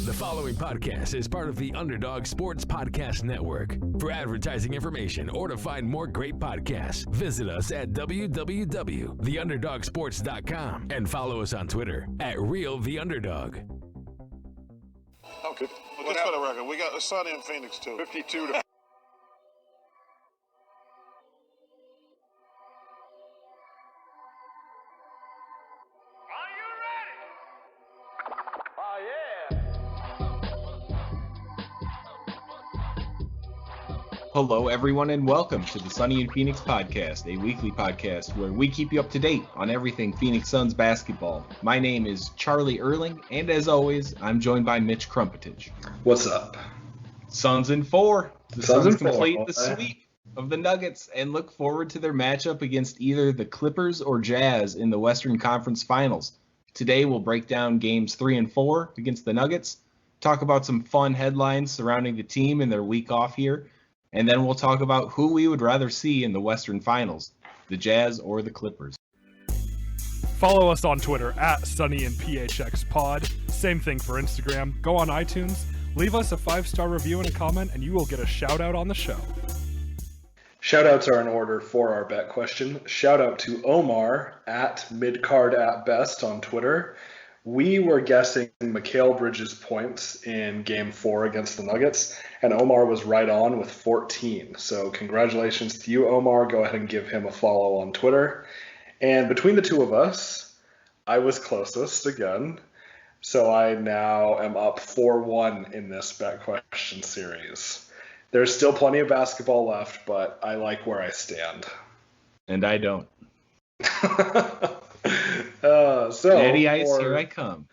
The following podcast is part of the Underdog Sports Podcast Network. For advertising information or to find more great podcasts, visit us at www.theunderdogsports.com and follow us on Twitter at RealTheUnderdog. Okay. Well, just for the record, we got the Sunny in Phoenix too. 52 to Hello, everyone, and welcome to the Sunny in Phoenix podcast, a weekly podcast where we keep you up to date on everything Phoenix Suns basketball. My name is Charlie Erling, and as always, I'm joined by Mitch Krmpotich. What's up? Suns in 4. The Suns complete the Okay. sweep of the Nuggets and look forward to their matchup against either the Clippers or Jazz in the Western Conference Finals. Today, we'll break down games 3 and 4 against the Nuggets, talk about some fun headlines surrounding the team and their week off here, and then we'll talk about who we would rather see in the Western Finals, the Jazz or the Clippers. Follow us on Twitter at Sunny and PHX Pod. Same thing for Instagram. Go on iTunes, leave us a 5-star review and a comment, and you will get a shout out on the show. Shoutouts are in order for our bet question. Shout out to Omar at midcard@best on Twitter. We were guessing Mikal Bridges' points in Game 4 against the Nuggets, and Omar was right on with 14. So congratulations to you, Omar. Go ahead and give him a follow on Twitter. And between the two of us, I was closest again. So I now am up 4-1 in this bet question series. There's still plenty of basketball left, but I like where I stand. And I don't. Natty Ice, here I come.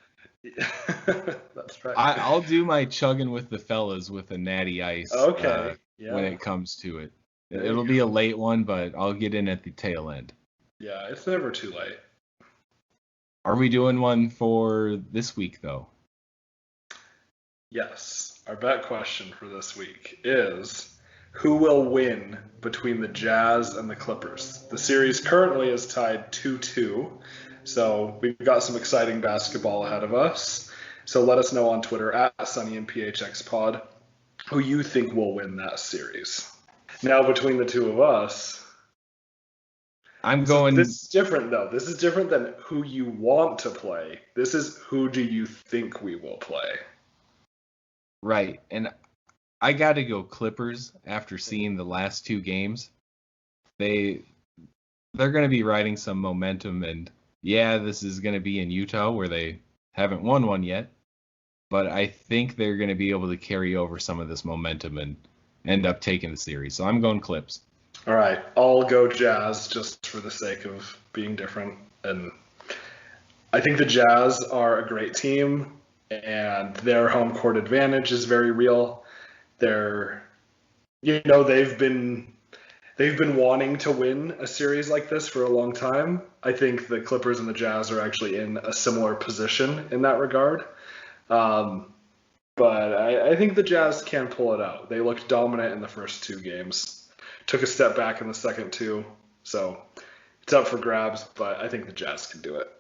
That's right. I'll do my chugging with the fellas with a Natty Ice Okay. when it comes to it. It'll be a late one, but I'll get in at the tail end. Yeah, it's never too late. Are we doing one for this week, though? Yes. Our bet question for this week is, who will win between the Jazz and the Clippers? The series currently is tied 2-2, so we've got some exciting basketball ahead of us. So let us know on Twitter at Sunny and PHX Pod who you think will win that series. Now, between the two of us, This is different, though. This is different than who you want to play. This is who do you think we will play. Right, and I got to go Clippers after seeing the last two games. They're going to be riding some momentum, and yeah, this is going to be in Utah where they haven't won one yet, but I think they're going to be able to carry over some of this momentum and end up taking the series. So I'm going Clips. All right, I'll go Jazz just for the sake of being different. And I think the Jazz are a great team, and their home court advantage is very real. They've been wanting to win a series like this for a long time. I think the Clippers and the Jazz are actually in a similar position in that regard. But I think the Jazz can pull it out. They looked dominant in the first two games. Took a step back in the second two. So it's up for grabs, but I think the Jazz can do it.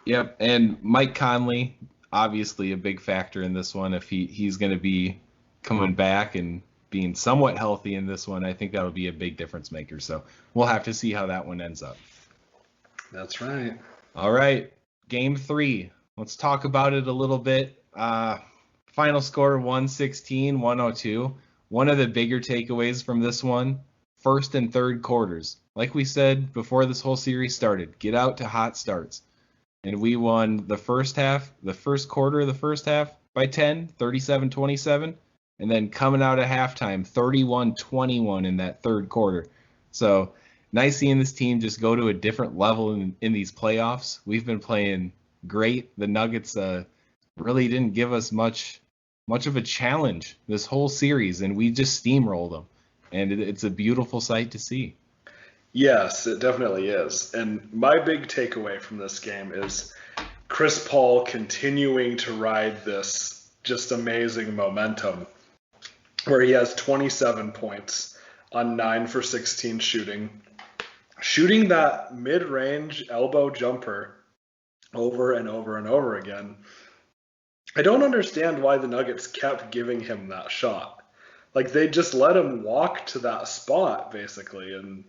Yep, and Mike Conley, obviously a big factor in this one. If he's going to be coming back and being somewhat healthy in this one, I think that'll be a big difference maker. So we'll have to see how that one ends up. That's right. All right, Game 3. Let's talk about it a little bit. Final score 116-102. One of the bigger takeaways from this one, first and third quarters. Like we said before this whole series started, get out to hot starts. And we won the first quarter of the first half by 10, 37-27. And then coming out at halftime, 31-21 in that third quarter. So nice seeing this team just go to a different level in these playoffs. We've been playing great. The Nuggets really didn't give us much of a challenge this whole series, and we just steamrolled them. And it's a beautiful sight to see. Yes, it definitely is. And my big takeaway from this game is Chris Paul continuing to ride this just amazing momentum where he has 27 points on 9 for 16 shooting that mid-range elbow jumper over and over and over again. I don't understand why the Nuggets kept giving him that shot. Like, they just let him walk to that spot, basically, and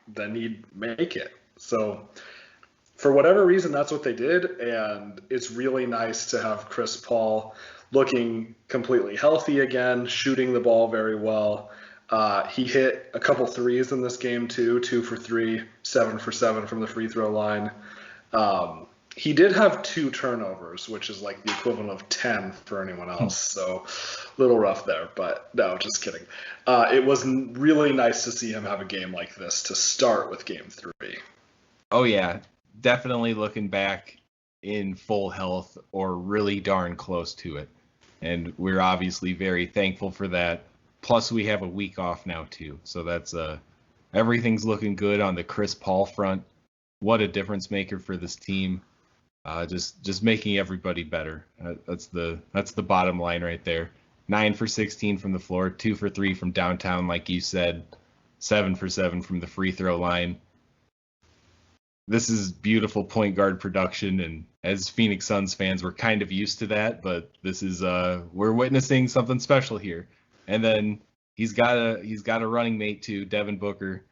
then he'd make it. So, for whatever reason, that's what they did, and it's really nice to have Chris Paul looking completely healthy again, shooting the ball very well. He hit a couple threes in this game, too, 2 for 3, 7 for 7 from the free throw line. He did have 2 turnovers, which is like the equivalent of 10 for anyone else. So a little rough there, but no, just kidding. It was really nice to see him have a game like this to start with game 3. Oh, yeah. Definitely looking back in full health or really darn close to it. And we're obviously very thankful for that. Plus, we have a week off now, too. So that's everything's looking good on the Chris Paul front. What a difference maker for this team. Just making everybody better. That's the bottom line right there. 9 for 16 from the floor, 2 for 3 from downtown, like you said, 7 for 7 from the free throw line. This is beautiful point guard production, and as Phoenix Suns fans, we're kind of used to that, but this is we're witnessing something special here. And then he's got a running mate too, Devin Booker,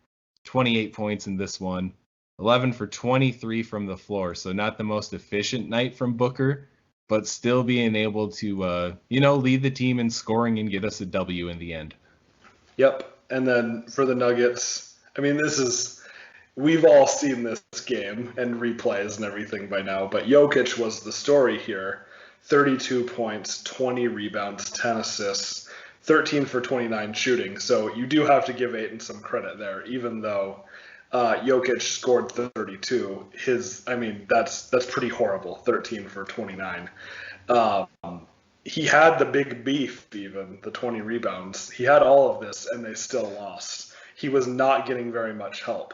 28 points in this one. 11 for 23 from the floor, so not the most efficient night from Booker, but still being able to, lead the team in scoring and get us a W in the end. Yep. And then for the Nuggets, I mean, we've all seen this game and replays and everything by now, but Jokic was the story here. 32 points, 20 rebounds, 10 assists, 13 for 29 shooting. So you do have to give Ayton some credit there, even though Jokic scored 32. That's pretty horrible. 13 for 29. He had the big beef, even the 20 rebounds. He had all of this, and they still lost. He was not getting very much help.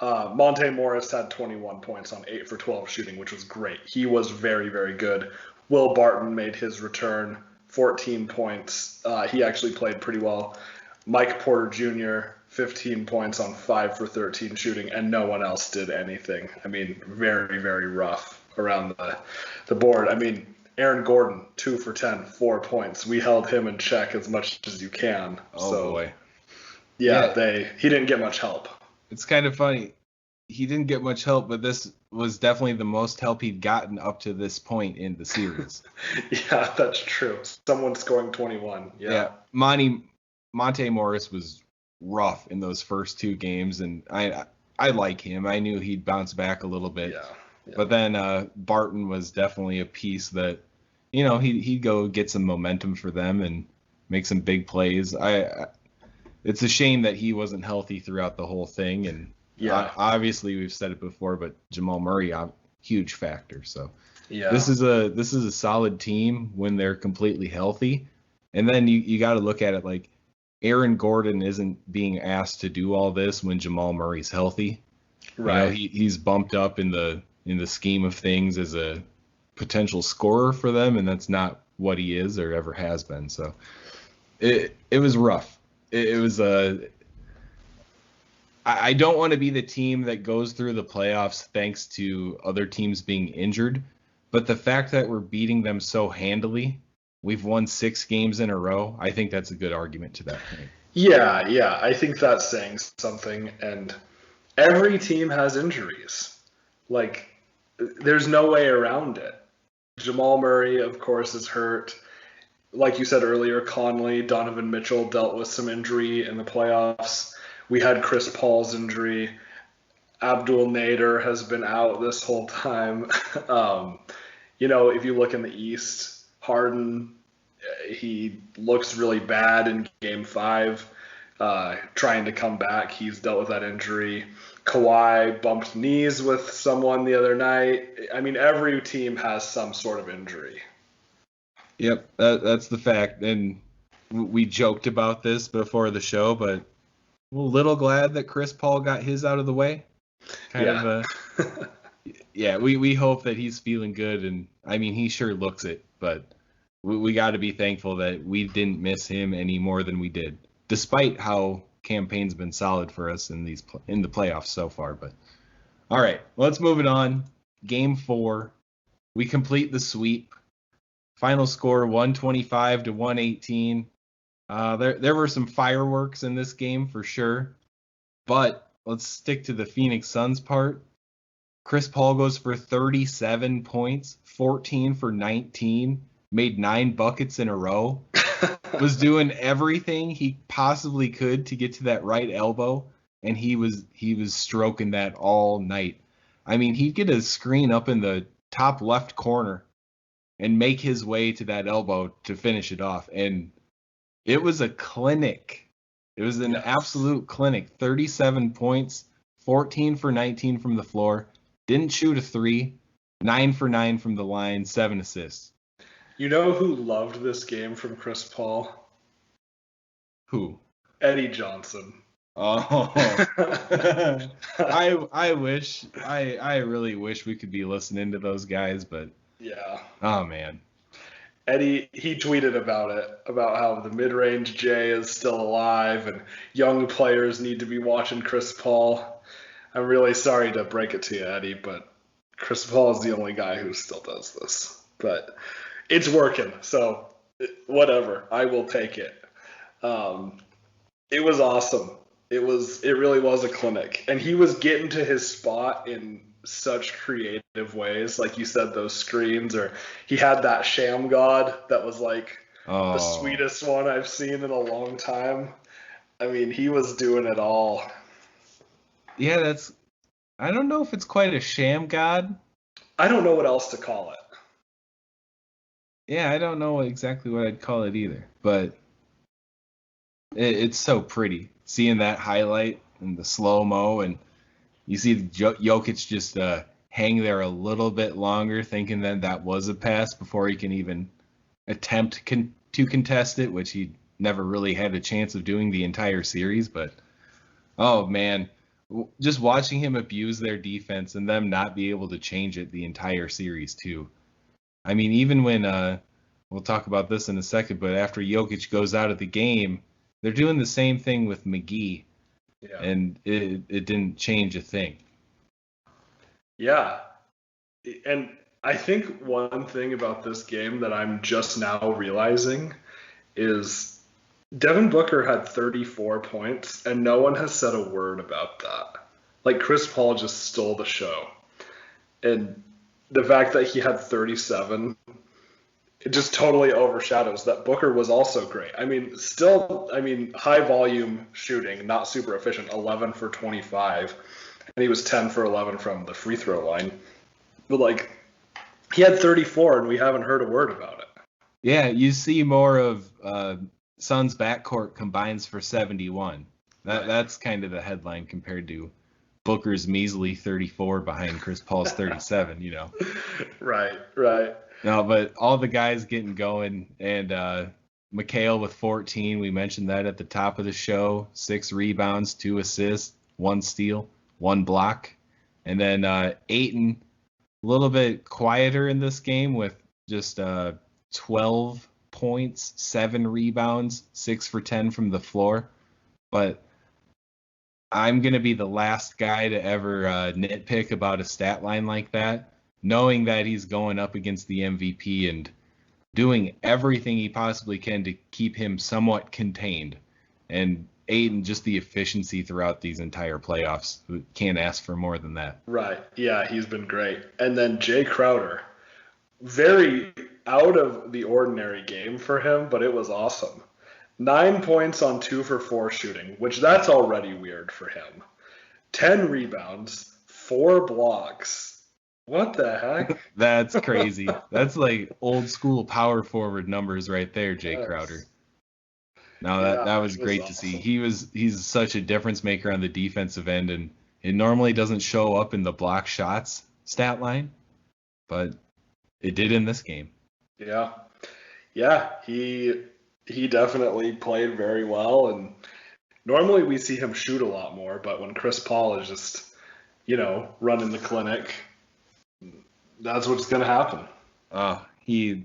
Monte Morris had 21 points on 8 for 12 shooting, which was great. He was very, very good. Will Barton made his return, 14 points. He actually played pretty well. Mike Porter Jr., 15 points on 5 for 13 shooting, and no one else did anything. I mean, very, very rough around the board. I mean, Aaron Gordon, 2 for 10, 4 points. We held him in check as much as you can. Oh, boy. Yeah, he didn't get much help. It's kind of funny. He didn't get much help, but this was definitely the most help he'd gotten up to this point in the series. Yeah, that's true. Someone scoring 21. Yeah. Monte Morris was rough in those first 2 games, and I like him. I knew he'd bounce back a little bit. Yeah. But then Barton was definitely a piece that, he'd go get some momentum for them and make some big plays. It's a shame that he wasn't healthy throughout the whole thing, and obviously we've said it before, but Jamal Murray, a huge factor. So this is a solid team when they're completely healthy, and then you got to look at it like Aaron Gordon isn't being asked to do all this when Jamal Murray's healthy. Right. He's bumped up in the scheme of things as a potential scorer for them, and that's not what he is or ever has been. So it was rough. It was I don't want to be the team that goes through the playoffs thanks to other teams being injured, but the fact that we're beating them so handily, we've won 6 games in a row, I think that's a good argument to that point. Yeah, I think that's saying something, and every team has injuries. Like, there's no way around it. Jamal Murray, of course, is hurt. Like you said earlier, Conley, Donovan Mitchell dealt with some injury in the playoffs. We had Chris Paul's injury. Abdul Nader has been out this whole time. If you look in the East, Harden, he looks really bad in Game 5, trying to come back. He's dealt with that injury. Kawhi bumped knees with someone the other night. I mean, every team has some sort of injury. Yep, that's the fact. And we joked about this before the show, but I'm a little glad that Chris Paul got his out of the way. We hope that he's feeling good. And, I mean, he sure looks it, but we got to be thankful that we didn't miss him any more than we did, despite how campaign's been solid for us in the playoffs so far. But all right, let's move it on. Game 4, we complete the sweep. Final score 125 to 118. There were some fireworks in this game for sure, but let's stick to the Phoenix Suns part. Chris Paul goes for 37 points, 14 for 19, made 9 buckets in a row, was doing everything he possibly could to get to that right elbow, and he was stroking that all night. I mean, he'd get a screen up in the top left corner and make his way to that elbow to finish it off, and it was a clinic. It was an absolute clinic. 37 points, 14 for 19 from the floor. Didn't shoot a 3. 9 for 9 from the line. 7 assists. You know who loved this game from Chris Paul? Who? Eddie Johnson. Oh. I wish. I really wish we could be listening to those guys, but yeah. Oh man. Eddie, he tweeted about it, about how the mid-range J is still alive and young players need to be watching Chris Paul. I'm really sorry to break it to you, Eddie, but Chris Paul is the only guy who still does this. But it's working, so whatever. I will take it. It was awesome. It really was a clinic. And he was getting to his spot in such creative ways, like you said, those screens, or he had that sham god that was like the sweetest one I've seen in a long time. I mean, he was doing it all. Yeah, I don't know if it's quite a sham god. I don't know what else to call it. Yeah, I don't know exactly what I'd call it either, but it's so pretty seeing that highlight and the slow-mo, and you see Jokic just hang there a little bit longer, thinking that was a pass before he can even attempt to contest it, which he never really had a chance of doing the entire series. But, oh, man, just watching him abuse their defense and them not be able to change it the entire series, too. I mean, even when we'll talk about this in a second, but after Jokic goes out of the game, they're doing the same thing with McGee. Yeah. And it didn't change a thing. Yeah. And I think one thing about this game that I'm just now realizing is Devin Booker had 34 points, and no one has said a word about that. Like, Chris Paul just stole the show. And the fact that he had 37, it just totally overshadows that Booker was also great. I mean, high volume shooting, not super efficient, 11 for 25. And he was 10 for 11 from the free throw line. But, like, he had 34, and we haven't heard a word about it. Yeah, you see more of Suns backcourt combines for 71. That's kind of the headline compared to Booker's measly 34 behind Chris Paul's 37, you know. Right. No, but all the guys getting going, and Mikal with 14, we mentioned that at the top of the show, 6 rebounds, 2 assists, 1 steal, 1 block. And then Ayton, a little bit quieter in this game with just 12 points, 7 rebounds, 6 for 10 from the floor. But I'm going to be the last guy to ever nitpick about a stat line like that, knowing that he's going up against the MVP and doing everything he possibly can to keep him somewhat contained. And Ayton, just the efficiency throughout these entire playoffs. Can't ask for more than that. Right. Yeah, he's been great. And then Jay Crowder, very out of the ordinary game for him, but it was awesome. 9 points on 2 for 4 shooting, which that's already weird for him. 10 rebounds, 4 blocks. What the heck? That's crazy. That's like old school power forward numbers right there, Jay Crowder. No, that was great awesome to see. He's such a difference maker on the defensive end, and it normally doesn't show up in the block shots stat line, but it did in this game. Yeah, he definitely played very well, and normally we see him shoot a lot more, but when Chris Paul is just, running the clinic, that's what's going to happen. He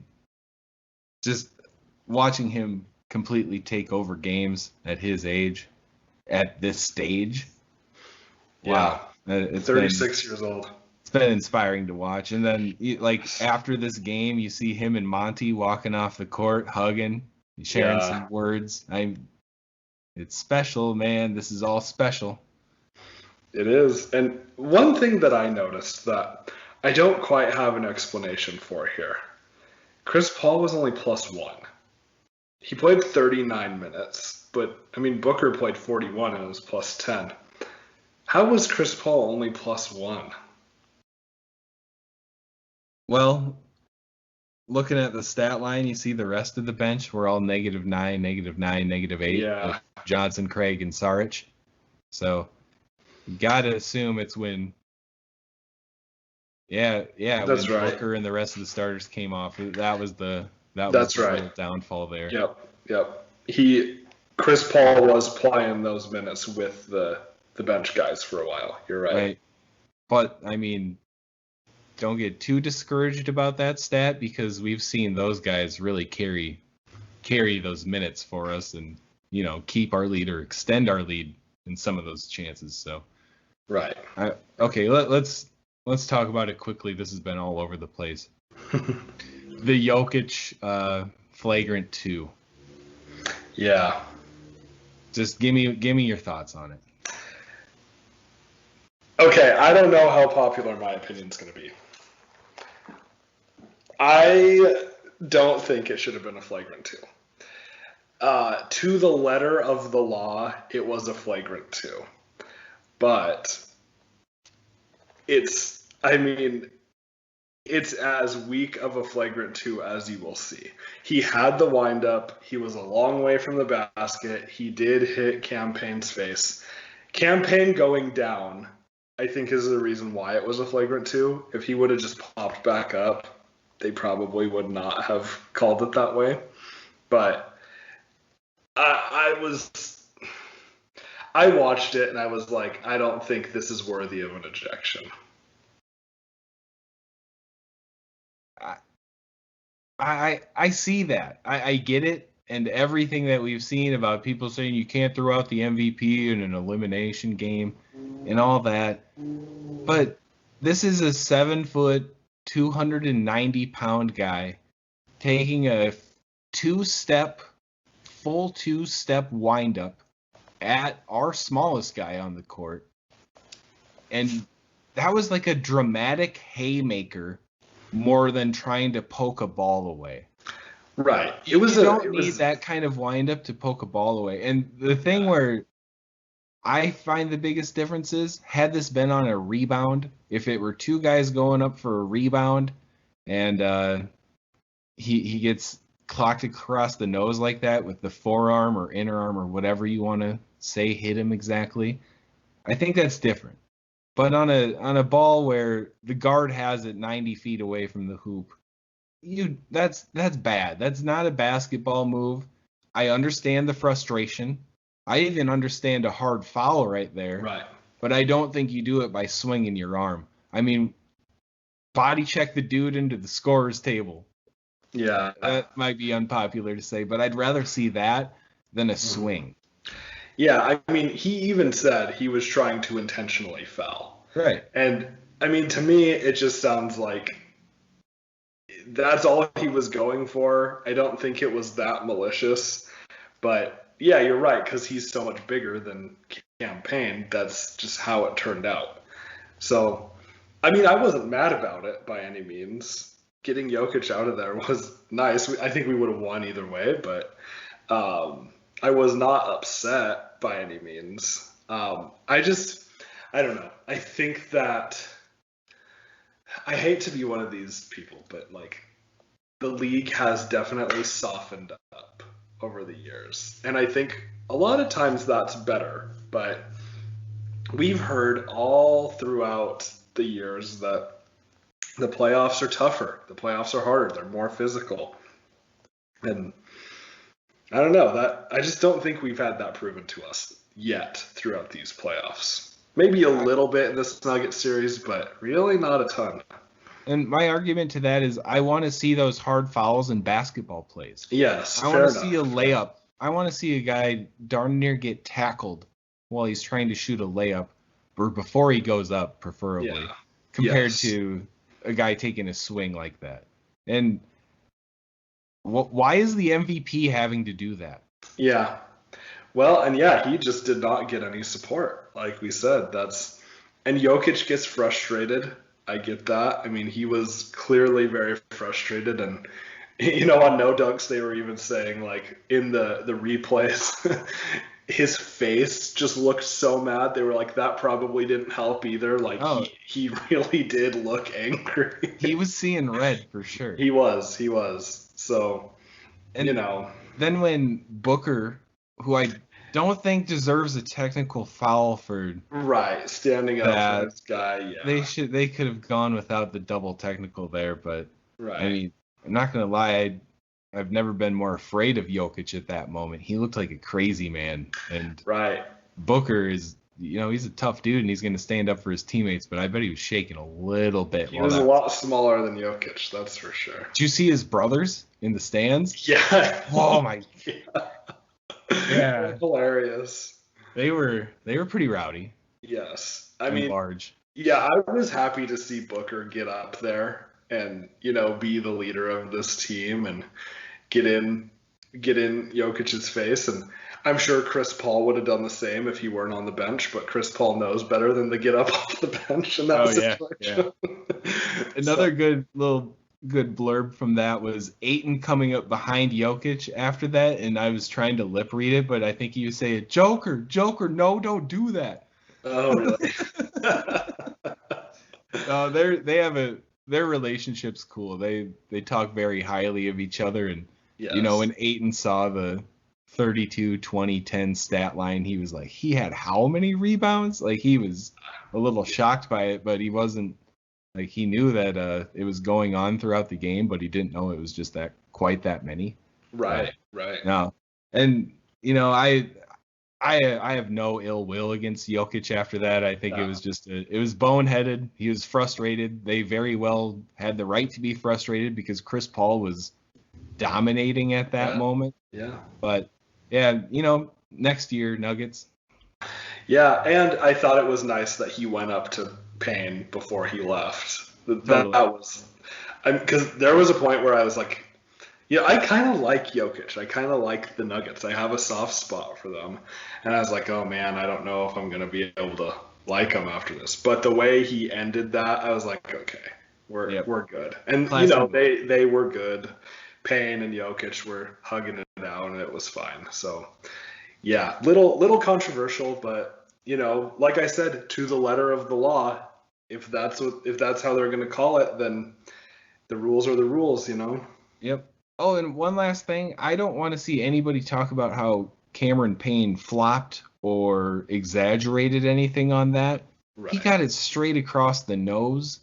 just watching him completely take over games at his age, at this stage. Yeah. Wow. It's 36 years old. it's been inspiring to watch. And then, like, after this game, you see him and Monty walking off the court, hugging, sharing some words. It's special, man. This is all special. It is. And one thing that I noticed that I don't quite have an explanation for here. Chris Paul was only +1. He played 39 minutes, but, I mean, Booker played 41 and it was +10. How was Chris Paul only +1? Well, looking at the stat line, you see the rest of the bench were all -9, -9, -8. Yeah. Johnson, Craig, and Saric. So you got to assume it's when That's when right. Booker and the rest of the starters came off. That was the That's right. real downfall there. Yep. Chris Paul was playing those minutes with the bench guys for a while. You're right. But, I mean, don't get too discouraged about that stat because we've seen those guys really carry those minutes for us and, you know, keep our lead or extend our lead in some of those chances. So, Right. Okay, let's talk about it quickly. This has been all over the place. The Jokic flagrant 2. Yeah. Just give me your thoughts on it. Okay, I don't know how popular my opinion's going to be. I don't think it should have been a flagrant 2. To the letter of the law, it was a flagrant 2. But it's as weak of a flagrant 2 as you will see. He had the windup. He was a long way from the basket. He did hit Campaign's face. Campaign going down, I think, is the reason why it was a flagrant 2. If he would have just popped back up, they probably would not have called it that way. But I watched it and I was like, I don't think this is worthy of an ejection. I see that. I get it. And everything that we've seen about people saying you can't throw out the MVP in an elimination game and all that. But this is a 7-foot, 290-pound guy taking a full two-step windup at our smallest guy on the court. And that was like a dramatic haymaker more than trying to poke a ball away. Right. You don't need that kind of windup to poke a ball away. And the thing where I find the biggest difference is, had this been on a rebound, if it were two guys going up for a rebound and he gets clocked across the nose like that with the forearm or inner arm or whatever you want to say hit him exactly, I think that's different. But on a ball where the guard has it 90 feet away from the hoop, that's bad. That's not a basketball move. I understand the frustration. I even understand a hard foul right there. Right. But I don't think you do it by swinging your arm. I mean, body check the dude into the scorer's table. Yeah. That might be unpopular to say, but I'd rather see that than a swing. Yeah, I mean, he even said he was trying to intentionally foul. Right. And, I mean, to me, it just sounds like that's all he was going for. I don't think it was that malicious. But, yeah, you're right, because he's so much bigger than Campaign. That's just how it turned out. So, I mean, I wasn't mad about it by any means. Getting Jokic out of there was nice. I think we would have won either way, but I was not upset by any means. I don't know. I think that I hate to be one of these people, but like the league has definitely softened up over the years. And I think a lot of times that's better, but we've heard all throughout the years that the playoffs are tougher. The playoffs are harder. They're more physical. And I don't know. I just don't think we've had that proven to us yet throughout these playoffs. Maybe a little bit in this Nuggets series, but really not a ton. And my argument to that is I want to see those hard fouls in basketball plays. Yes, I want to see a layup. I want to see a guy darn near get tackled while he's trying to shoot a layup or before he goes up, preferably. compared to a guy taking a swing like that. And why is the MVP having to do that? Yeah. Well, and he just did not get any support. Like we said, and Jokic gets frustrated. I get that. I mean, he was clearly very frustrated, and on No Dunks they were even saying, like, in the replays, his face just looked so mad. They were like, that probably didn't help either. Like, he really did look angry. He was seeing red for sure. He was. So, and then when Booker, who I don't think deserves a technical foul for standing up for this guy, they could have gone without the double technical there, but I mean, I'm not gonna lie, I've never been more afraid of Jokic at that moment. He looked like a crazy man, and Booker is, he's a tough dude and he's gonna stand up for his teammates, but I bet he was shaking a little bit. He was a lot smaller than Jokic, that's for sure. Did you see his brothers in the stands? Yeah. Oh my. Yeah. Hilarious. They were pretty rowdy. Yes. Large. Yeah, I was happy to see Booker get up there and, be the leader of this team and get in Jokic's face. And I'm sure Chris Paul would have done the same if he weren't on the bench, but Chris Paul knows better than to get up off the bench in that situation. Yeah. Another good blurb from that was Ayton coming up behind Jokic after that, and I was trying to lip read it, but I think he was saying, Joker, no, don't do that. Oh, really? Their relationship's cool. They talk very highly of each other, and when Ayton saw the 32, 20, 10 stat line, he was like, he had how many rebounds? Like, he was a little shocked by it, but he wasn't. Like, he knew that it was going on throughout the game, but he didn't know it was just quite that many. Right. No, and I have no ill will against Jokic after that. I think it was just it was boneheaded. He was frustrated. They very well had the right to be frustrated because Chris Paul was dominating at that moment. Yeah. But next year, Nuggets. Yeah, and I thought it was nice that he went up to Payne before he left. Totally. That was, because there was a point where I was like, I kind of like Jokic. I kind of like the Nuggets. I have a soft spot for them. And I was like, oh man, I don't know if I'm going to be able to like him after this. But the way he ended that, I was like, okay, we're good. And, they were good. Payne and Jokic were hugging it out, and it was fine. So, yeah, little controversial, but, like I said, to the letter of the law, if that's how they're going to call it, then the rules are the rules, Yep. Oh, and one last thing. I don't want to see anybody talk about how Cameron Payne flopped or exaggerated anything on that. Right. He got it straight across the nose.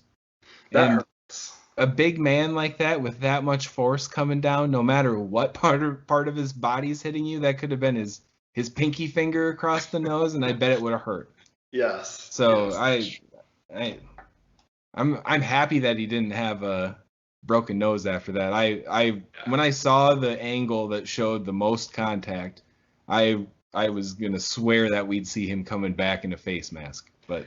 That hurts. A big man like that with that much force coming down, no matter what part of his body's hitting you, that could have been his pinky finger across the nose, and I bet it would have hurt. Yes. So yes. I'm happy that he didn't have a broken nose after that. When I saw the angle that showed the most contact, I was gonna swear that we'd see him coming back in a face mask, but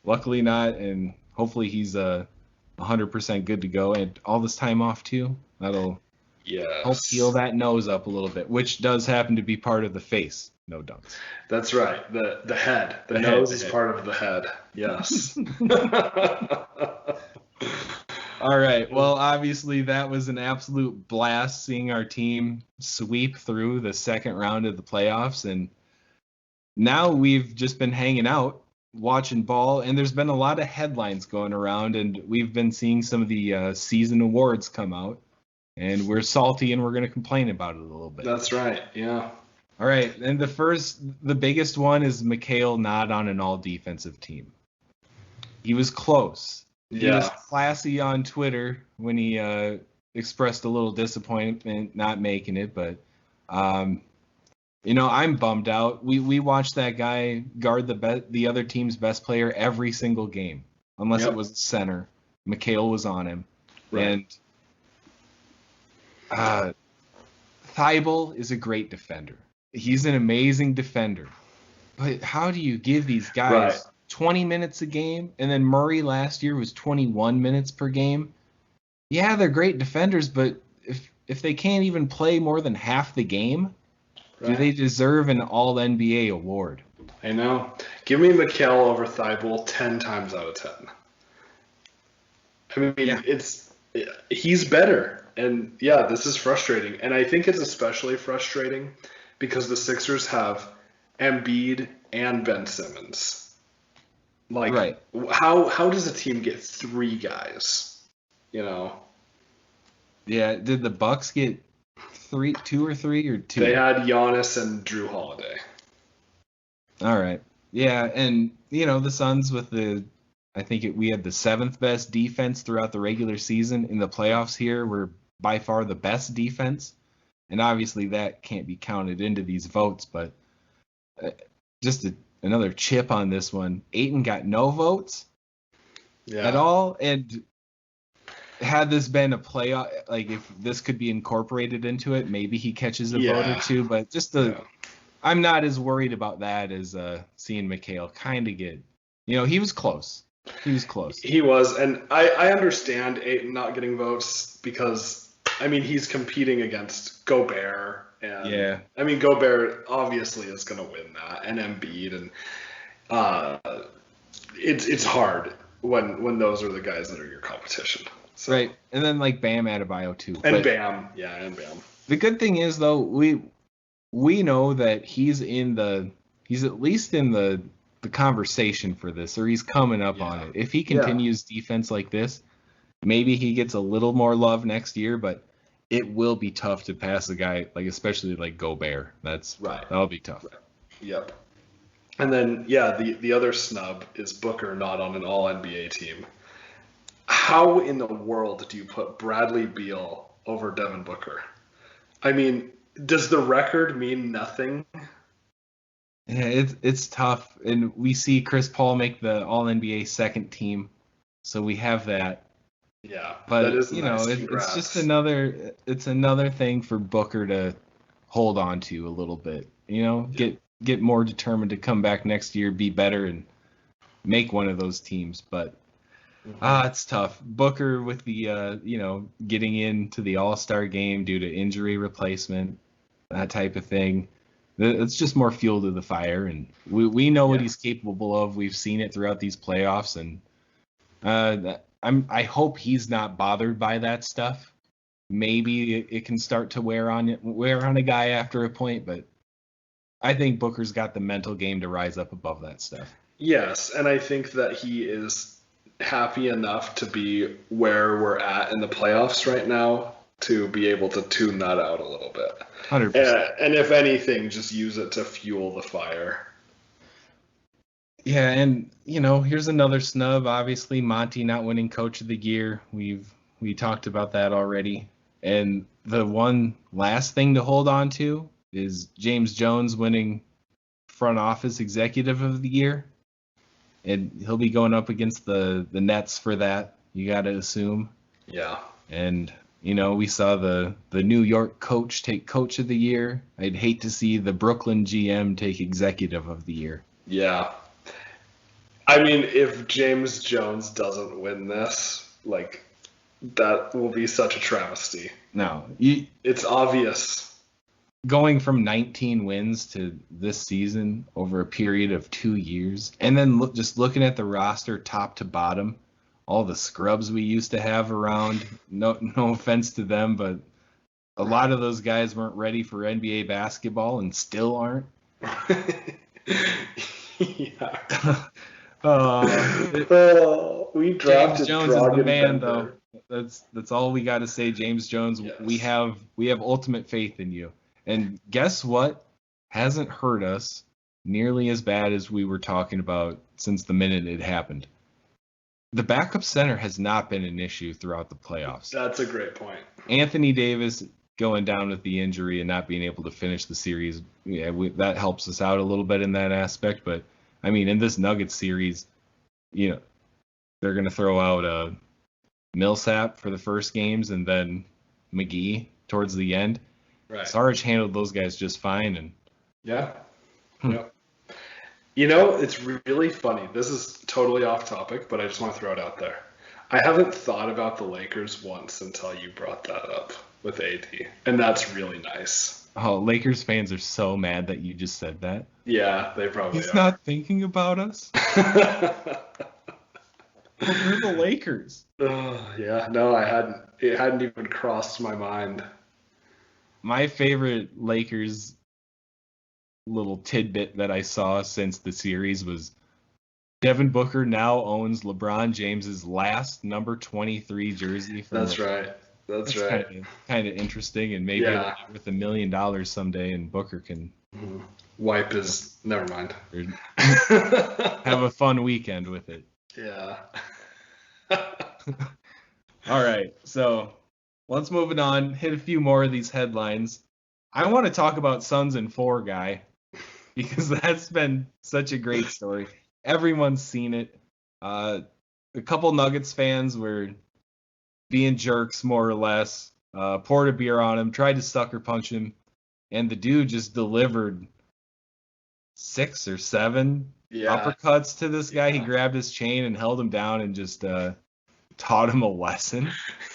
luckily not, and hopefully he's 100% good to go, and all this time off too. That'll help heal that nose up a little bit, which does happen to be part of the face. No dunks. That's right. The head. The nose is part of the head. Yes. All right. Well, obviously that was an absolute blast seeing our team sweep through the second round of the playoffs, and now we've just been hanging out, watching ball, and there's been a lot of headlines going around, and we've been seeing some of the season awards come out, and we're salty and we're going to complain about it a little bit. That's right. Yeah. All right, and the biggest one is Mikal not on an all-defensive team. He was close. He was classy on Twitter when he expressed a little disappointment not making it, but I'm bummed out. We watched that guy guard the other team's best player every single game, unless it was center. Mikal was on him, and Thibault is a great defender. He's an amazing defender. But how do you give these guys 20 minutes a game, and then Murray last year was 21 minutes per game. Yeah, they're great defenders, but if they can't even play more than half the game, do they deserve an All-NBA award? I know. Give me Mikal over Thibault 10 times out of 10. I mean, he's better. And, yeah, this is frustrating. And I think it's especially frustrating because the Sixers have Embiid and Ben Simmons. Like, how does a team get 3 guys? You know? Yeah, did the Bucks get 2 or 3 or 2? They had Giannis and Drew Holiday. All right. Yeah, and, the Suns with I think we had the 7th best defense throughout the regular season. In the playoffs here, we're by far the best defense. And obviously that can't be counted into these votes, but just another chip on this one. Ayton got no votes at all. And had this been a playoff, like if this could be incorporated into it, maybe he catches a vote or 2. But I'm not as worried about that as seeing Mikal kind of get, he was close. He was, and I understand Ayton not getting votes because, he's competing against Gobert. And, Gobert obviously is going to win that, and Embiid, and it's hard when those are the guys that are your competition. So. Right, and then like Bam Adebayo too. And Bam. The good thing is though, we know that he's at least in the conversation for this, or he's coming up on it. If he continues defense like this, maybe he gets a little more love next year, but it will be tough to pass a guy especially like Gobert. That'll be tough. Right. Yep. And then the other snub is Booker not on an All-NBA team. How in the world do you put Bradley Beal over Devin Booker? Does the record mean nothing? Yeah, it's tough, and we see Chris Paul make the All-NBA second team, so we have that. Yeah, but that is nice. It's just another thing for Booker to hold on to a little bit. Get more determined to come back next year, be better, and make one of those teams. But it's tough. Booker with the getting into the All-Star game due to injury replacement, that type of thing. It's just more fuel to the fire, and we know what he's capable of. We've seen it throughout these playoffs, and I hope he's not bothered by that stuff. Maybe it can start to wear on a guy after a point, but I think Booker's got the mental game to rise up above that stuff. Yes, and I think that he is happy enough to be where we're at in the playoffs right now to be able to tune that out a little bit. 100%. And if anything, just use it to fuel the fire. Yeah, and here's another snub. Obviously, Monty not winning Coach of the Year. We talked about that already. And the one last thing to hold on to is James Jones winning Front Office Executive of the Year. And he'll be going up against the Nets for that, you got to assume. Yeah. And, we saw the New York coach take Coach of the Year. I'd hate to see the Brooklyn GM take Executive of the Year. Yeah. If James Jones doesn't win this, that will be such a travesty. No. It's obvious. Going from 19 wins to this season over a period of 2 years, and then just looking at the roster top to bottom, all the scrubs we used to have around, no offense to them, but a lot of those guys weren't ready for NBA basketball and still aren't. Yeah. We drafted James Jones is the man, though. That's all we got to say, James Jones. Yes. We have ultimate faith in you. And guess what? Hasn't hurt us nearly as bad as we were talking about since the minute it happened. The backup center has not been an issue throughout the playoffs. That's a great point. Anthony Davis going down with the injury and not being able to finish the series, that helps us out a little bit in that aspect. But, in this Nuggets series, they're going to throw out Millsap for the first games and then McGee towards the end. Right. Sarge handled those guys just fine. And yeah. Yep. You know, it's really funny. This is totally off topic, but I just want to throw it out there. I haven't thought about the Lakers once until you brought that up with AD, and that's really nice. Oh, Lakers fans are so mad that you just said that. Yeah, they probably He's are. not thinking about us. We're the Lakers. Yeah, no, it hadn't even crossed my mind. My favorite Lakers little tidbit that I saw since the series was Devin Booker now owns LeBron James's last number 23 jersey. That's right. That's right. Kind of interesting, and maybe with $1 million someday, and Booker can wipe his. Never mind. Have a fun weekend with it. Yeah. All right, so let's move it on. Hit a few more of these headlines. I want to talk about Suns and 4 guy because that's been such a great story. Everyone's seen it. A couple Nuggets fans were being jerks, more or less. Poured a beer on him, tried to sucker punch him, and the dude just delivered 6 or 7 uppercuts to this guy. He grabbed his chain and held him down and just taught him a lesson.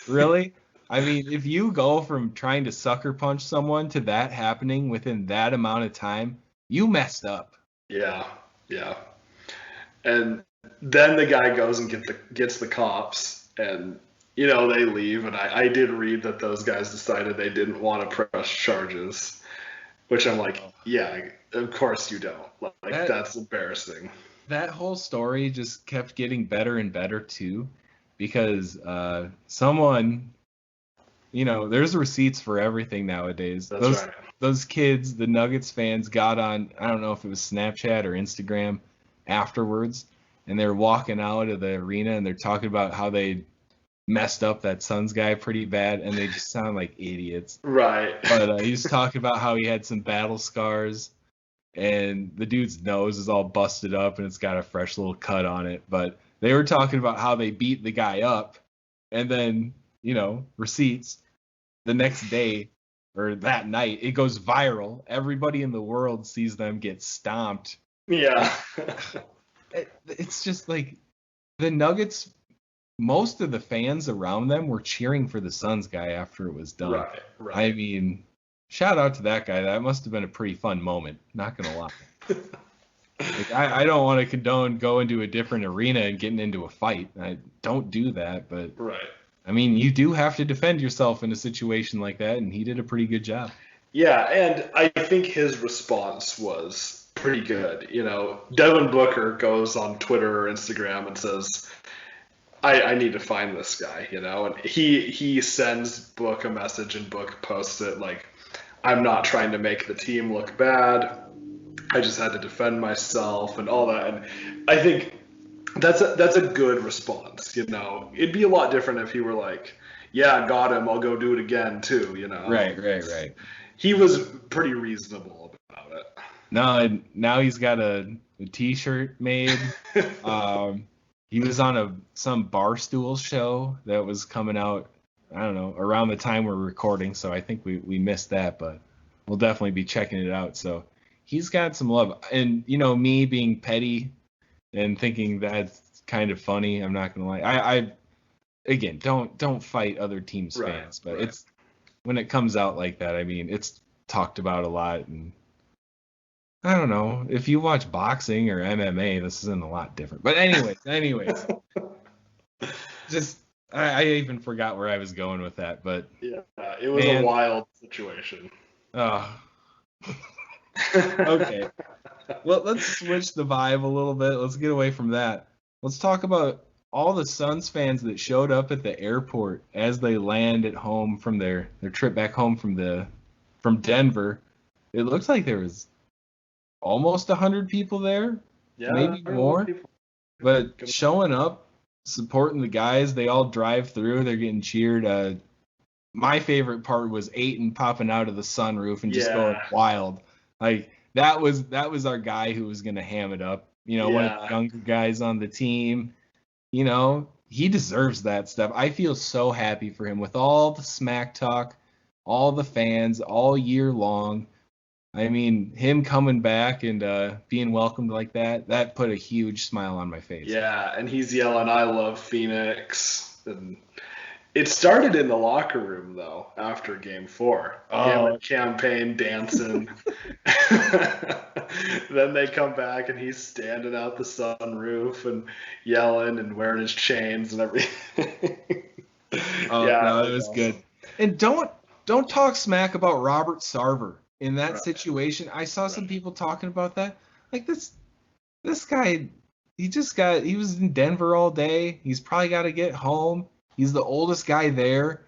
Really? I mean, if you go from trying to sucker punch someone to that happening within that amount of time, you messed up. Yeah. And then the guy goes and gets the cops, and they leave. And I did read that those guys decided they didn't want to press charges, which I'm like, yeah, of course you don't. Like that's embarrassing. That whole story just kept getting better and better too, because someone, there's receipts for everything nowadays. That's right. Those kids, the Nuggets fans, got on, I don't know if it was Snapchat or Instagram afterwards, and they're walking out of the arena and they're talking about how they messed up that Suns guy pretty bad, and they just sound like idiots. Right. But he was talking about how he had some battle scars, and the dude's nose is all busted up and it's got a fresh little cut on it. But they were talking about how they beat the guy up, and then, receipts the next day or that night, it goes viral. Everybody in the world sees them get stomped. Yeah. It's just like the Nuggets, most of the fans around them were cheering for the Suns guy after it was done. Right. I mean, shout out to that guy. That must have been a pretty fun moment. Not going to lie. I don't want to condone going to a different arena and getting into a fight. I don't do that, but right. I mean, you do have to defend yourself in a situation like that, and he did a pretty good job. Yeah, and I think his response was pretty good. Devin Booker goes on Twitter or Instagram and says, I need to find this guy, and he sends Book a message, and Book posts it like, I'm not trying to make the team look bad. I just had to defend myself and all that. And I think that's a good response. It'd be a lot different if he were like, yeah, got him, I'll go do it again too. Right. He was pretty reasonable about it. No, and now he's got a T-shirt made. He was on some Barstool show that was coming out, I don't know, around the time we're recording, so I think we missed that, but we'll definitely be checking it out. So he's got some love. And, me being petty and thinking that's kind of funny, I'm not going to lie. I again, don't fight other teams' fans, but it's when it comes out like that, I mean, it's talked about a lot, and I don't know. If you watch boxing or MMA, this isn't a lot different. But anyways. Just, I even forgot where I was going with that, but. Yeah, it was a wild situation. Oh. Okay. Well, let's switch the vibe a little bit. Let's get away from that. Let's talk about all the Suns fans that showed up at the airport as they land at home from their trip back home from Denver. It looks like there was almost 100 people there, maybe more. But showing up, supporting the guys, they all drive through. They're getting cheered. My favorite part was Ayton popping out of the sunroof and just going wild. Like that was our guy who was gonna ham it up. One of the younger guys on the team. He deserves that stuff. I feel so happy for him with all the smack talk, all the fans all year long. I mean, him coming back and being welcomed like that put a huge smile on my face. Yeah, and he's yelling, "I love Phoenix." And it started in the locker room, though, after Game 4. Him and Campaign dancing. Then they come back, and he's standing out the sunroof and yelling and wearing his chains and everything. No, it was awesome. Good. And don't talk smack about Robert Sarver in that situation. I saw some people talking about that. Like, this guy, he was in Denver all day. He's probably got to get home. He's the oldest guy there.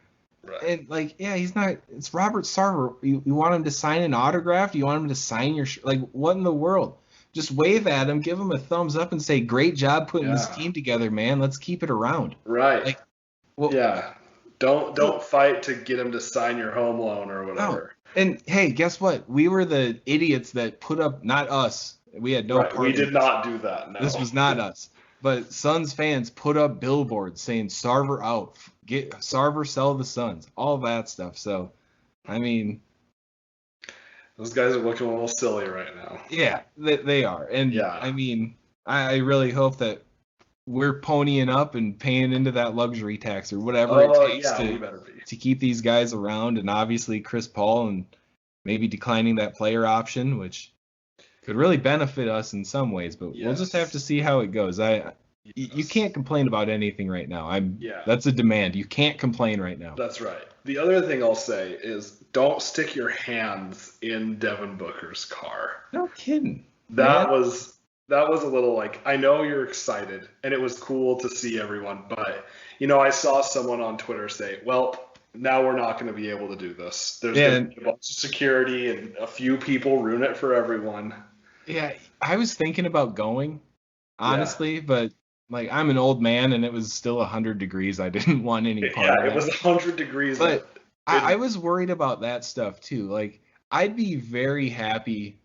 Right. And, like, yeah, it's Robert Sarver. You want him to sign an autograph? You want him to sign your like, what in the world? Just wave at him, give him a thumbs up, and say, "Great job putting this team together, man. Let's keep it around." Right. Like, well, yeah. Don't fight to get him to sign your home loan or whatever. No. And hey, guess what? We were the idiots that put up, not us. We had no part. We did not do that. No. This was not us. But Suns fans put up billboards saying Sarver out, get Sarver, sell the Suns, all that stuff. So, I mean, those guys are looking a little silly right now. Yeah, they are. And I mean, I really hope that we're ponying up and paying into that luxury tax or whatever it takes to keep these guys around. And obviously Chris Paul, and maybe declining that player option, which could really benefit us in some ways, but we'll just have to see how it goes. You can't complain about anything right now. That's a demand. You can't complain right now. That's right. The other thing I'll say is, don't stick your hands in Devin Booker's car. No kidding. That was a little, like, I know you're excited and it was cool to see everyone, but I saw someone on Twitter say, well, now we're not going to be able to do this. There's going to be a bunch of security and a few people ruin it for everyone. Yeah, I was thinking about going, honestly, but like, I'm an old man and it was still 100 degrees. I didn't want any part of it. Yeah, it was 100 degrees. But I was worried about that stuff too. Like, I'd be very happy.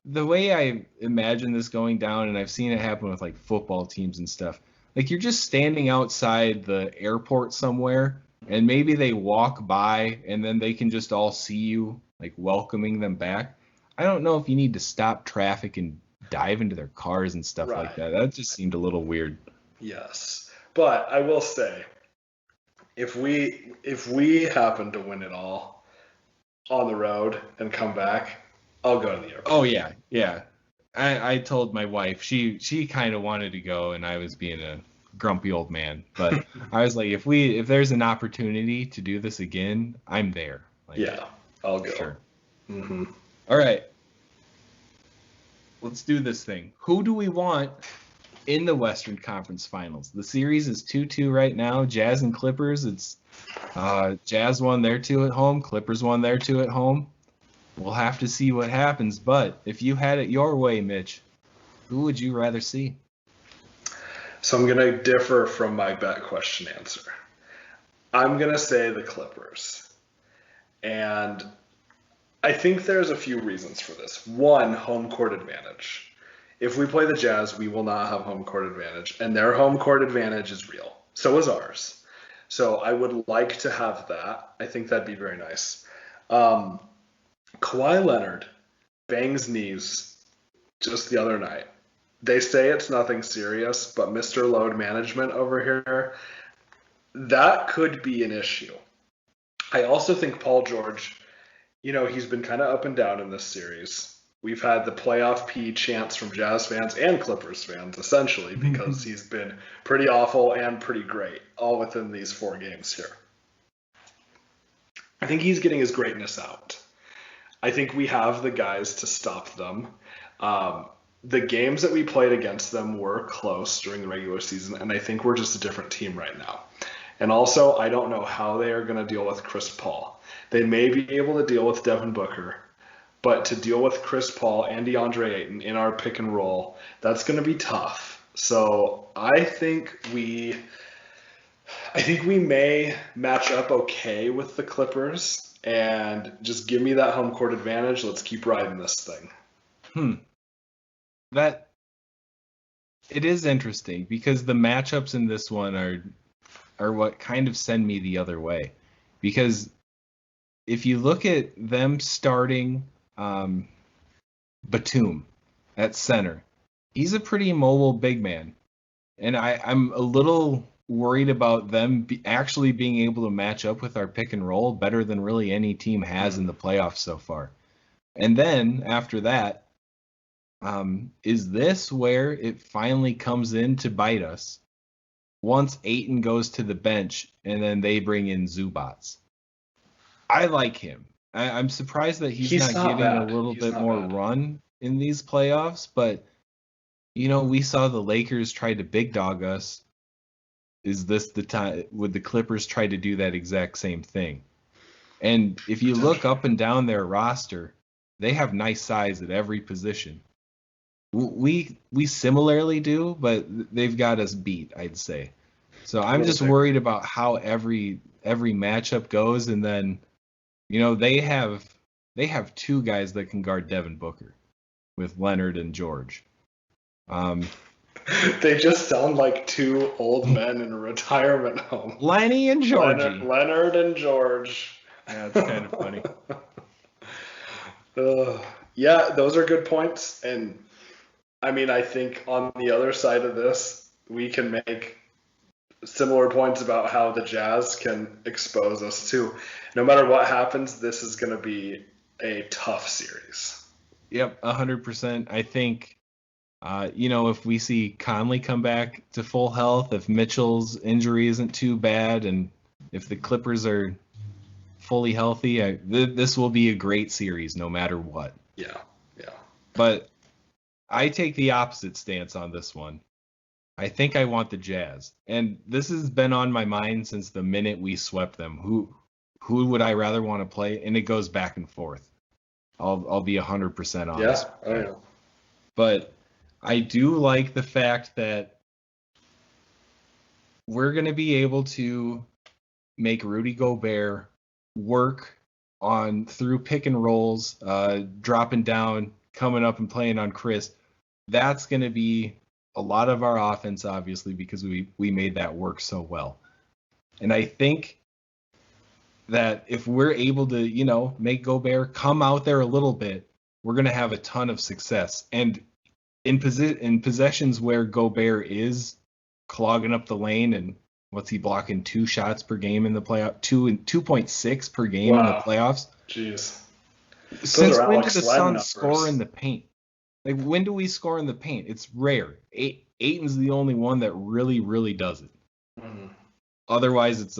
The way I imagine this going down, and I've seen it happen with like football teams and stuff, like, you're just standing outside the airport somewhere and maybe they walk by and then they can just all see you, like, welcoming them back. I don't know if you need to stop traffic and dive into their cars and stuff like that. That just seemed a little weird. Yes. But I will say, if we happen to win it all on the road and come back, I'll go to the airport. Oh, yeah. Yeah. I told my wife, she kind of wanted to go, and I was being a grumpy old man. But I was like, if there's an opportunity to do this again, I'm there. Like, yeah, I'll go. Sure. Mm-hmm. All right. Let's do this thing. Who do we want in the Western Conference Finals? The series is 2-2 right now. Jazz and Clippers. It's Jazz won their 2 at home. Clippers won their 2 at home. We'll have to see what happens. But if you had it your way, Mitch, who would you rather see? So I'm going to differ from my bet question answer. I'm going to say the Clippers. And I think there's a few reasons for this. One, home court advantage. If we play the Jazz, we will not have home court advantage, and their home court advantage is real. So is ours. So I would like to have that. I think that'd be very nice. Kawhi Leonard bangs knees just the other night. They say it's nothing serious, but Mr. Load Management over here, that could be an issue. I also think Paul George, he's been kind of up and down in this series. We've had the playoff P chants from Jazz fans and Clippers fans, essentially, because he's been pretty awful and pretty great, all within these 4 games here. I think he's getting his greatness out. I think we have the guys to stop them. The games that we played against them were close during the regular season, and I think we're just a different team right now. And also, I don't know how they are going to deal with Chris Paul. They may be able to deal with Devin Booker, but to deal with Chris Paul and DeAndre Ayton in our pick and roll, that's going to be tough. So I think we may match up okay with the Clippers, and just give me that home court advantage. Let's keep riding this thing. That it is interesting because the matchups in this one are what kind of send me the other way. Because if you look at them starting Batum at center. He's a pretty mobile big man. And I'm a little worried about them actually being able to match up with our pick and roll better than really any team has in the playoffs so far. And then after that, is this where it finally comes in to bite us? Once Ayton goes to the bench and then they bring in Zubats. I like him. I'm surprised that he's not getting a little bit more run in these playoffs, but we saw the Lakers try to big dog us. Is this the time? Would the Clippers try to do that exact same thing? And if you look up and down their roster, they have nice size at every position. We similarly do, but they've got us beat, I'd say. So I'm just worried about how every matchup goes, and then they have two guys that can guard Devin Booker with Leonard and George. They just sound like two old men in a retirement home. Lenny and Georgie. Leonard and George. Yeah, it's kind of funny. Yeah, those are good points. And I mean, I think on the other side of this, we can make similar points about how the Jazz can expose us too. No matter what happens, this is going to be a tough series. Yep, 100%. I think, if we see Conley come back to full health, if Mitchell's injury isn't too bad, and if the Clippers are fully healthy, this will be a great series no matter what. Yeah. But I take the opposite stance on this one. I think I want the Jazz. And this has been on my mind since the minute we swept them. Who would I rather want to play? And it goes back and forth. I'll be 100% honest. Yeah, I know. But I do like the fact that we're going to be able to make Rudy Gobert work through pick and rolls, dropping down, coming up and playing on Chris. That's going to be a lot of our offense, obviously, because we made that work so well. And I think that if we're able to, make Gobert come out there a little bit, we're going to have a ton of success. And in possessions where Gobert is clogging up the lane, and what's he blocking, 2 shots per game in the playoff, 2.6 per game in the playoffs. Jeez. Since when did the Suns score in the paint? Like, when do we score in the paint? It's rare. Ayton's the only one that really, really does it. Mm-hmm. Otherwise, it's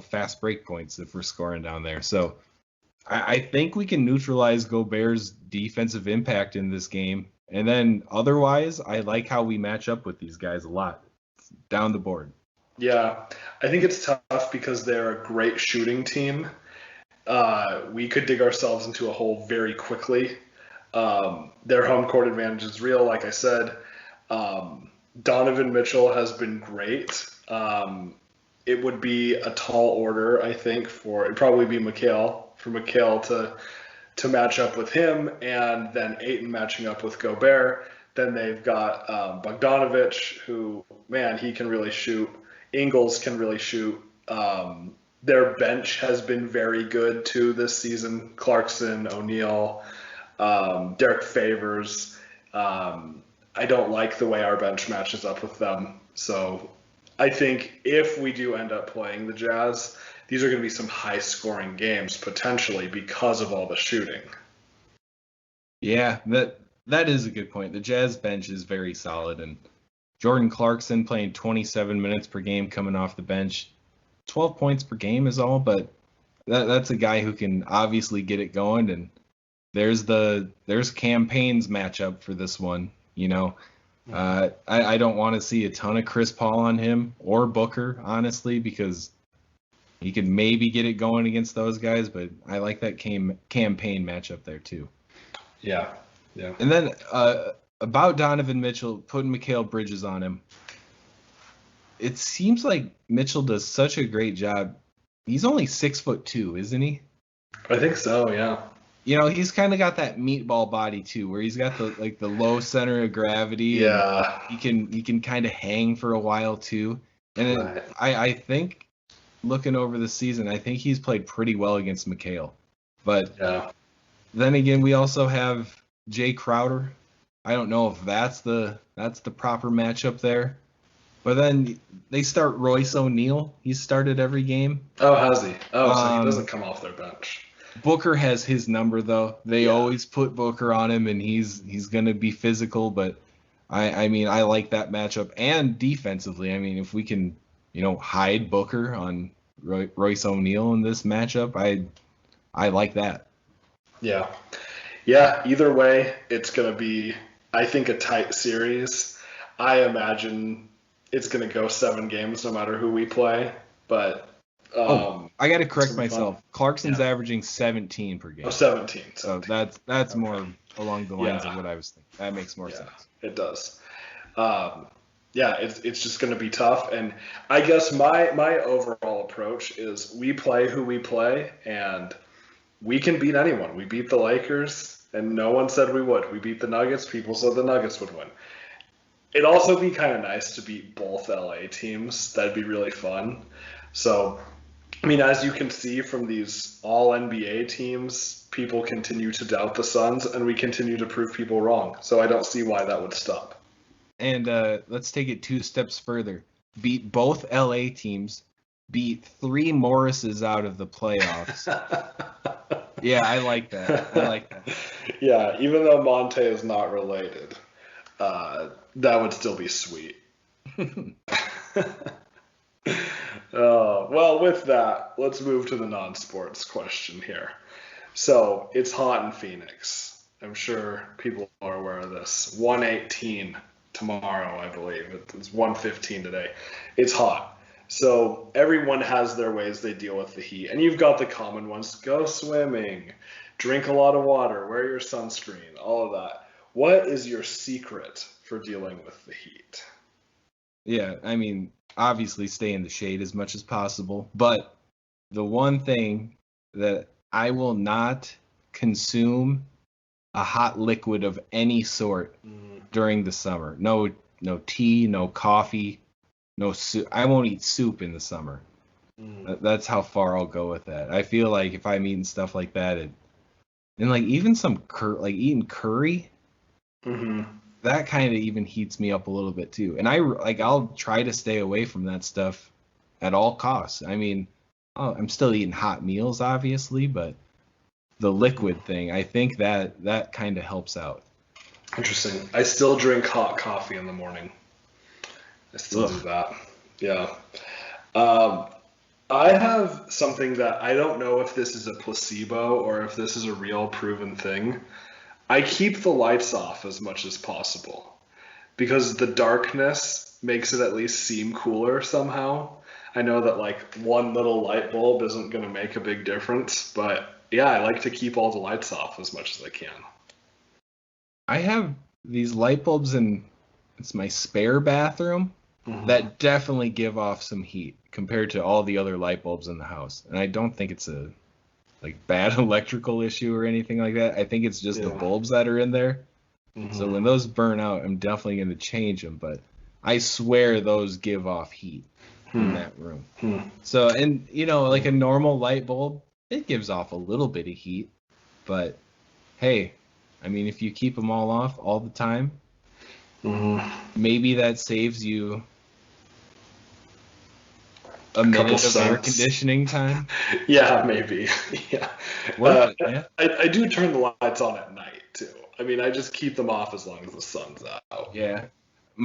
fast break points if we're scoring down there. So I think we can neutralize Gobert's defensive impact in this game. And then otherwise, I like how we match up with these guys a lot down the board. Yeah, I think it's tough because they're a great shooting team. We could dig ourselves into a hole very quickly. Their home court advantage is real, like I said. Donovan Mitchell has been great. It would be a tall order, I think, it'd probably be for Mikal to match up with him, and then Ayton matching up with Gobert. Then they've got Bogdanovic, who, man, he can really shoot. Ingles can really shoot. Their bench has been very good, too, this season. Clarkson, O'Neal, Derek Favors. I don't like the way our bench matches up with them. So I think if we do end up playing the Jazz, these are going to be some high-scoring games, potentially, because of all the shooting. Yeah, that is a good point. The Jazz bench is very solid, and Jordan Clarkson playing 27 minutes per game coming off the bench. 12 points per game is all, but that's a guy who can obviously get it going, and there's campaigns matchup for this one. I don't want to see a ton of Chris Paul on him or Booker, honestly, because he could maybe get it going against those guys, but I like that campaign matchup there too. Yeah. And then about Donovan Mitchell, putting Mikal Bridges on him, it seems like Mitchell does such a great job. He's only 6'2", isn't he? I think so, yeah. He's kind of got that meatball body too, where he's got the low center of gravity. Yeah. He can kind of hang for a while too. And Right. I think, looking over the season, I think he's played pretty well against Mikal. But Yeah. Then again, we also have Jay Crowder. I don't know if that's the proper matchup there. But then they start Royce O'Neal. He's started every game. Oh, has he? Oh, so he doesn't come off their bench. Booker has his number, though. They always put Booker on him, and he's going to be physical. But, I mean, I like that matchup. And defensively, I mean, if we can, hide Booker on Royce O'Neal in this matchup, I like that. Yeah. Yeah, either way, it's going to be, I think, a tight series. I imagine it's going to go 7 games no matter who we play. But I got to correct myself. Fun. Clarkson's averaging 17 per game. Oh, 17. So that's okay. More along the lines of what I was thinking. That makes more sense. It does. It's just going to be tough. And I guess my overall approach is we play who we play, and we can beat anyone. We beat the Lakers, and no one said we would. We beat the Nuggets. People said the Nuggets would win. It'd also be kind of nice to beat both LA teams. That'd be really fun. So, I mean, as you can see from these all NBA teams, people continue to doubt the Suns, and we continue to prove people wrong. So I don't see why that would stop. And let's take it 2 steps further. Beat both LA teams. Beat 3 Morrises out of the playoffs. Yeah, I like that. Yeah, even though Monte is not related, that would still be sweet. Well, with that, let's move to the non-sports question here. So, it's hot in Phoenix. I'm sure people are aware of this. 118 tomorrow, I believe. It's 115 today. It's hot. So, everyone has their ways they deal with the heat. And you've got the common ones. Go swimming, drink a lot of water, wear your sunscreen, all of that. What is your secret for dealing with the heat? Yeah, I mean, obviously stay in the shade as much as possible. But the one thing that I will not consume a hot liquid of any sort during the summer. No tea, no coffee, no soup. I won't eat soup in the summer. That's how far I'll go with that. I feel like if I'm eating stuff like that, and like even some eating curry, that kind of even heats me up a little bit too. And I'll try to stay away from that stuff at all costs. I mean, I'm still eating hot meals, obviously, but the liquid thing, I think that kind of helps out. Interesting. I still drink hot coffee in the morning. I still do that. Yeah. I have something that I don't know if this is a placebo or if this is a real proven thing. I keep the lights off as much as possible because the darkness makes it at least seem cooler somehow. I know that like one little light bulb isn't going to make a big difference, but yeah, I like to keep all the lights off as much as I can. I have these light bulbs in it's my spare bathroom that definitely give off some heat compared to all the other light bulbs in the house. And I don't think it's a bad electrical issue or anything like that. I think it's just the bulbs that are in there. So when those burn out, I'm definitely going to change them. But I swear those give off heat in that room. So, and like a normal light bulb, it gives off a little bit of heat. But hey, I mean, if you keep them all off all the time, maybe that saves you a minute of air conditioning time. Yeah, maybe. Yeah. I do turn the lights on at night too. I mean, I just keep them off as long as the sun's out. Yeah.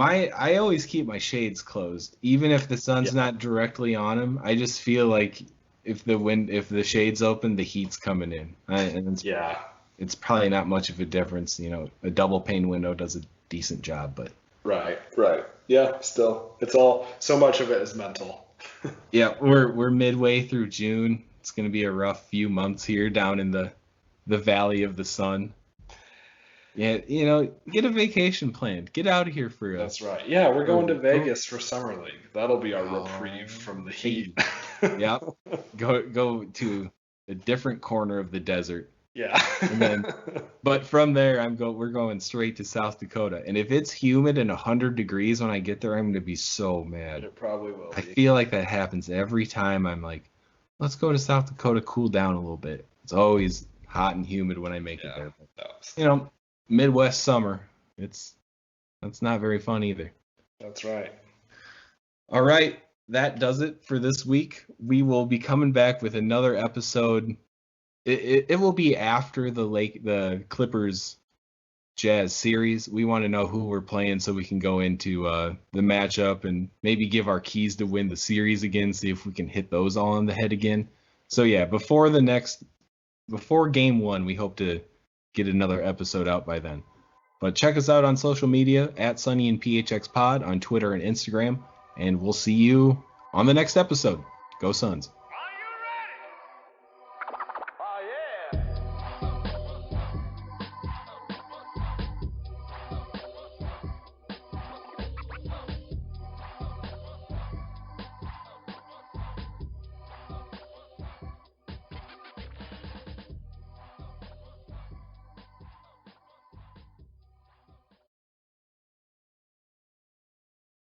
I always keep my shades closed, even if the sun's not directly on them. I just feel like if the shade's open, the heat's coming in. It's probably not much of a difference. A double pane window does a decent job, but right. Yeah, still, it's all so much of it is mental. Yeah, we're midway through June. It's gonna be a rough few months here down in the Valley of the Sun. Yeah, get a vacation planned. Get out of here for us. That's right. Yeah, we're going to Vegas for Summer League. That'll be our reprieve from the heat. Yep. Go to a different corner of the desert. Yeah. But from there, we're going straight to South Dakota. And if it's humid and 100 degrees when I get there, I'm going to be so mad. It probably will be. I feel like that happens every time I'm like, let's go to South Dakota, cool down a little bit. It's always hot and humid when I make it there. But, Midwest summer. That's not very fun either. That's right. All right, that does it for this week. We will be coming back with another episode. It will be after the Clippers Jazz series. We want to know who we're playing so we can go into the matchup and maybe give our keys to win the series again, see if we can hit those all on the head again. So yeah, before game 1, we hope to get another episode out by then. But check us out on social media at Sunny and PHX Pod on Twitter and Instagram, and we'll see you on the next episode. Go Suns.